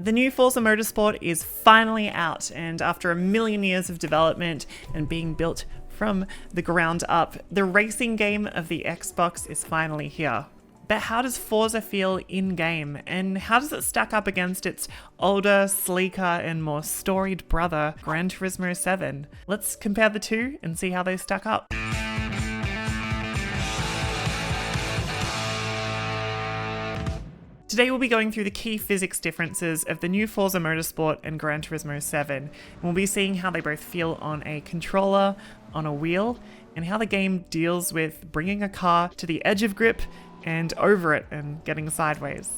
The new Forza Motorsport is finally out, and after a million years of development and being built from the ground up, the racing game of the Xbox is finally here. But how does Forza feel in-game, and how does it stack up against its older, sleeker, and more storied brother, Gran Turismo 7? Let's compare the two and see how they stack up. Today we'll be going through the key physics differences of the new Forza Motorsport and Gran Turismo 7, and we'll be seeing how they both feel on a controller, on a wheel, and how the game deals with bringing a car to the edge of grip and over it and getting sideways.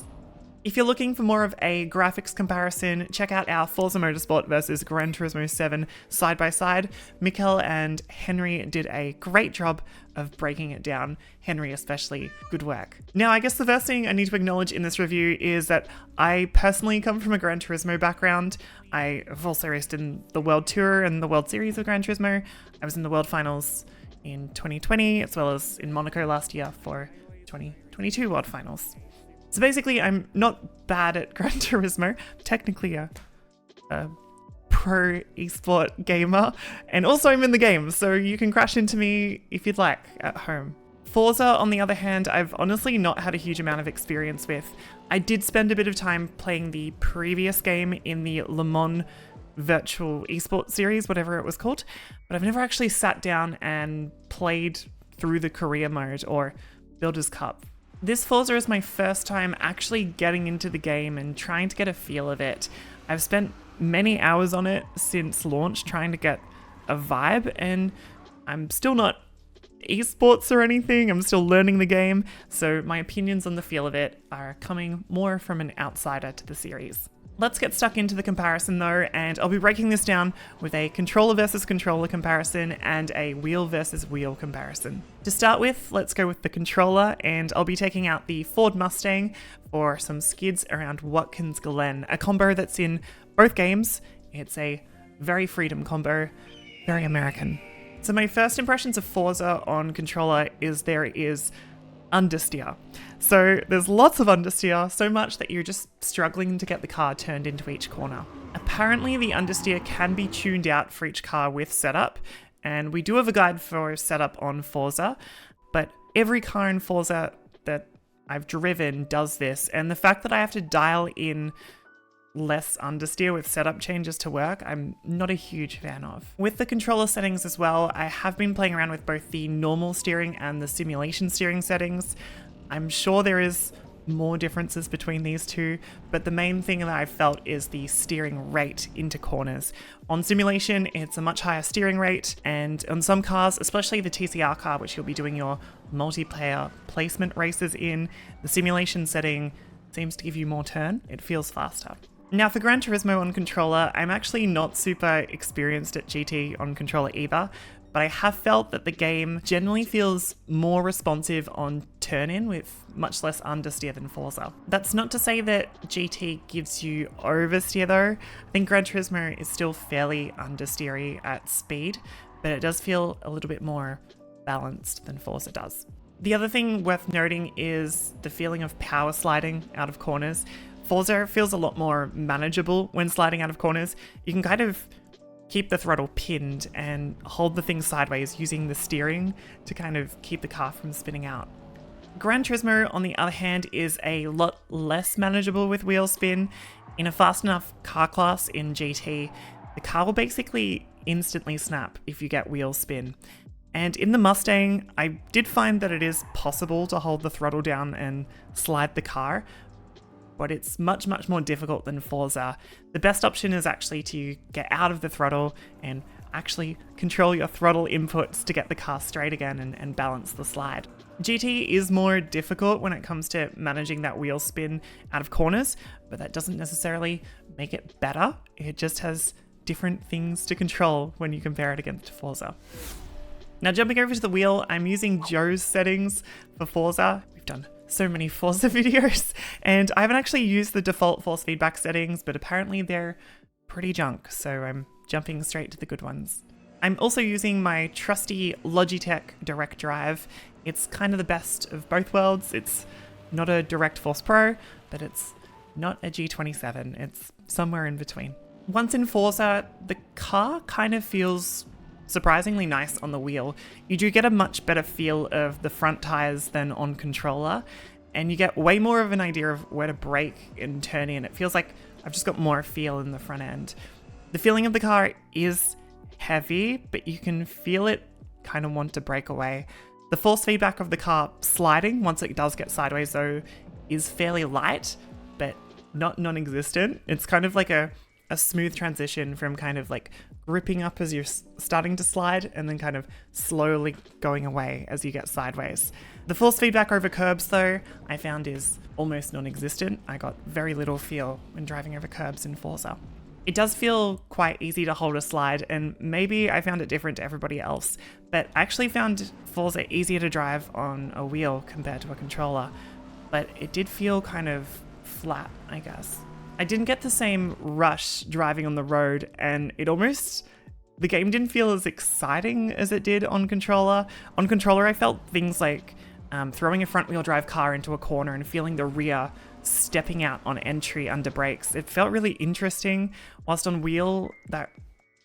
If you're looking for more of a graphics comparison, check out our Forza Motorsport versus Gran Turismo 7 side by side. Mikkel and Henry did a great job of breaking it down. Henry especially, good work. Now, I guess the first thing I need to acknowledge in this review is that I personally come from a Gran Turismo background. I have also raced in the World Tour and the World Series of Gran Turismo. I was in the World Finals in 2020, as well as in Monaco last year for 2022 World Finals. So basically, I'm not bad at Gran Turismo, technically a pro esport gamer, and also I'm in the game, so you can crash into me if you'd like at home. Forza, on the other hand, I've honestly not had a huge amount of experience with. I did spend a bit of time playing the previous game in the Le Mans virtual esport series, whatever it was called, but I've never actually sat down and played through the career mode or Builders Cup. This Forza is my first time actually getting into the game and trying to get a feel of it. I've spent many hours on it since launch trying to get a vibe, and I'm still not esports or anything. I'm still learning the game, so my opinions on the feel of it are coming more from an outsider to the series. Let's get stuck into the comparison though, and I'll be breaking this down with a controller versus controller comparison and a wheel versus wheel comparison. To start with, let's go with the controller, and I'll be taking out the Ford Mustang for some skids around Watkins Glen, a combo that's in both games. It's a very freedom combo, very American. So my first impressions of Forza on controller is there is understeer. So there's lots of understeer, so much that you're just struggling to get the car turned into each corner. Apparently the understeer can be tuned out for each car with setup, and we do have a guide for setup on Forza, but every car in Forza that I've driven does this, and the fact that I have to dial in less understeer with setup changes to work, I'm not a huge fan of. With the controller settings as well, I have been playing around with both the normal steering and the simulation steering settings. I'm sure there is more differences between these two, but the main thing that I've felt is the steering rate into corners. On simulation, it's a much higher steering rate, and on some cars, especially the TCR car, which you'll be doing your multiplayer placement races in, the simulation setting seems to give you more turn. It feels faster. Now for Gran Turismo on controller, I'm actually not super experienced at GT on controller either, but I have felt that the game generally feels more responsive on turn-in with much less understeer than Forza. That's not to say that GT gives you oversteer though. I think Gran Turismo is still fairly understeery at speed, but it does feel a little bit more balanced than Forza does. The other thing worth noting is the feeling of power sliding out of corners. Forza feels a lot more manageable when sliding out of corners. You can kind of keep the throttle pinned and hold the thing sideways using the steering to kind of keep the car from spinning out. Gran Turismo, on the other hand, is a lot less manageable with wheel spin. In a fast enough car class in GT, the car will basically instantly snap if you get wheel spin. And in the Mustang, I did find that it is possible to hold the throttle down and slide the car, but it's much, much more difficult than Forza. The best option is actually to get out of the throttle and actually control your throttle inputs to get the car straight again and balance the slide. GT is more difficult when it comes to managing that wheel spin out of corners, but that doesn't necessarily make it better. It just has different things to control when you compare it against Forza. Now jumping over to the wheel, I'm using Joe's settings for Forza. We've done so many Forza videos, and I haven't actually used the default force feedback settings, but apparently they're pretty junk, so I'm jumping straight to the good ones. I'm also using my trusty Logitech Direct Drive. It's kind of the best of both worlds. It's not a Direct Force Pro, but it's not a G27. It's somewhere in between. Once in Forza, the car kind of feels surprisingly nice on the wheel. You do get a much better feel of the front tires than on controller, and you get way more of an idea of where to brake and turn in. It feels like I've just got more feel in the front end. The feeling of the car is heavy, but you can feel it kind of want to break away. The force feedback of the car sliding once it does get sideways though is fairly light, but not non-existent. It's kind of like a smooth transition from kind of like gripping up as you're starting to slide and then kind of slowly going away as you get sideways. The force feedback over curbs though, I found is almost non-existent. I got very little feel when driving over curbs in Forza. It does feel quite easy to hold a slide, and maybe I found it different to everybody else, but I actually found Forza easier to drive on a wheel compared to a controller, but it did feel kind of flat, I guess. I didn't get the same rush driving on the road, and the game didn't feel as exciting as it did on controller. On controller, I felt things like throwing a front wheel drive car into a corner and feeling the rear stepping out on entry under brakes. It felt really interesting, whilst on wheel, that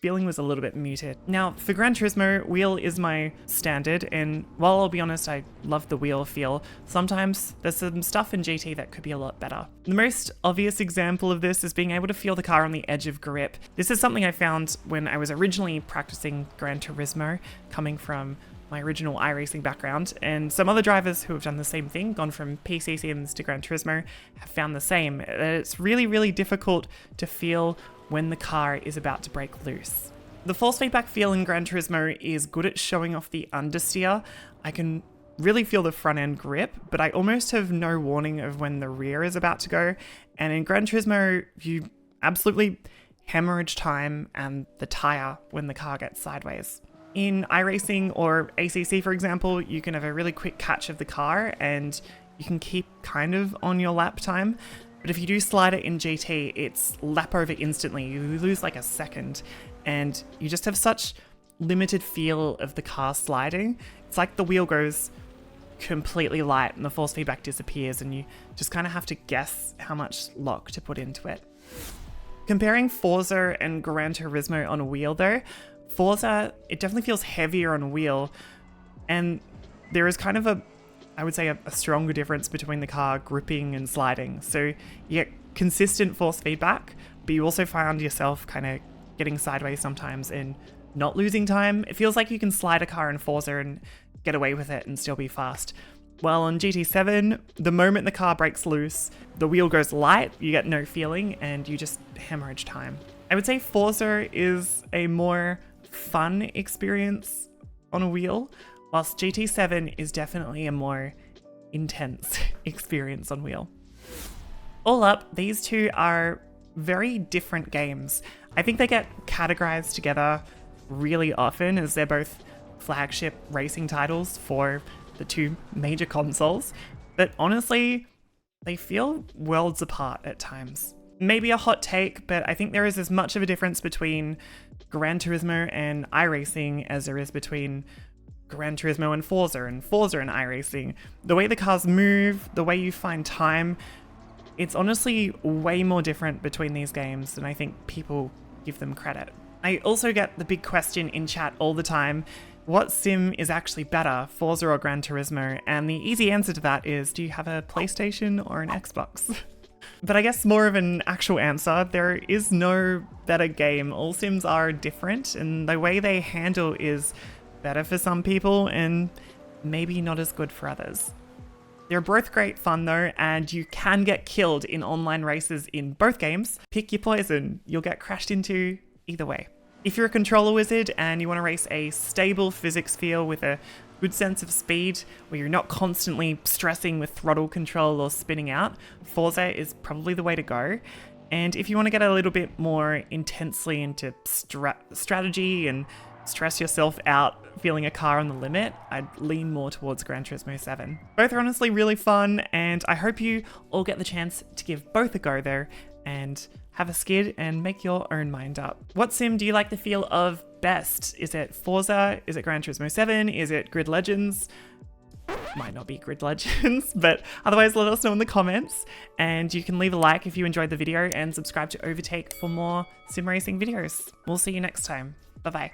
feeling was a little bit muted. Now, for Gran Turismo, wheel is my standard, and while I'll be honest, I love the wheel feel, sometimes there's some stuff in GT that could be a lot better. The most obvious example of this is being able to feel the car on the edge of grip. This is something I found when I was originally practicing Gran Turismo, coming from my original iRacing background, and some other drivers who have done the same thing, gone from PC sims to Gran Turismo, have found the same. It's really, really difficult to feel when the car is about to break loose. The force feedback feel in Gran Turismo is good at showing off the understeer. I can really feel the front end grip, but I almost have no warning of when the rear is about to go. And in Gran Turismo, you absolutely hemorrhage time and the tire when the car gets sideways. In iRacing or ACC, for example, you can have a really quick catch of the car and you can keep kind of on your lap time. But if you do slide it in GT, it's lap over instantly. You lose like a second and you just have such limited feel of the car sliding. It's like the wheel goes completely light and the force feedback disappears and you just kind of have to guess how much lock to put into it. Comparing Forza and Gran Turismo on a wheel though, Forza, it definitely feels heavier on wheel, and there is kind of I would say a stronger difference between the car gripping and sliding. So you get consistent force feedback, but you also find yourself kind of getting sideways sometimes and not losing time. It feels like you can slide a car in Forza and get away with it and still be fast. Well, on GT7, the moment the car breaks loose, the wheel goes light, you get no feeling, and you just hemorrhage time. I would say Forza is a more fun experience on a wheel, whilst GT7 is definitely a more intense experience on wheel. All up, these two are very different games. I think they get categorized together really often as they're both flagship racing titles for the two major consoles, but honestly, they feel worlds apart at times. Maybe a hot take, but I think there is as much of a difference between Gran Turismo and iRacing as there is between Gran Turismo and Forza and iRacing. The way the cars move, the way you find time, it's honestly way more different between these games than I think people give them credit. I also get the big question in chat all the time, what sim is actually better, Forza or Gran Turismo? And the easy answer to that is, do you have a PlayStation or an Xbox? But I guess more of an actual answer, there is no better game. All sims are different and the way they handle is better for some people and maybe not as good for others. They're both great fun though, and you can get killed in online races in both games. Pick your poison, you'll get crashed into either way. If you're a controller wizard and you want to race a stable physics feel with a good sense of speed, where you're not constantly stressing with throttle control or spinning out, Forza is probably the way to go. And if you want to get a little bit more intensely into strategy and stress yourself out feeling a car on the limit, I'd lean more towards Gran Turismo 7. Both are honestly really fun, and I hope you all get the chance to give both a go there and have a skid and make your own mind up. What sim do you like the feel of best? Is it Forza? Is it Gran Turismo 7? Is it Grid Legends? Might not be Grid Legends, but otherwise let us know in the comments, and you can leave a like if you enjoyed the video and subscribe to Overtake for more sim racing videos. We'll see you next time. Bye bye.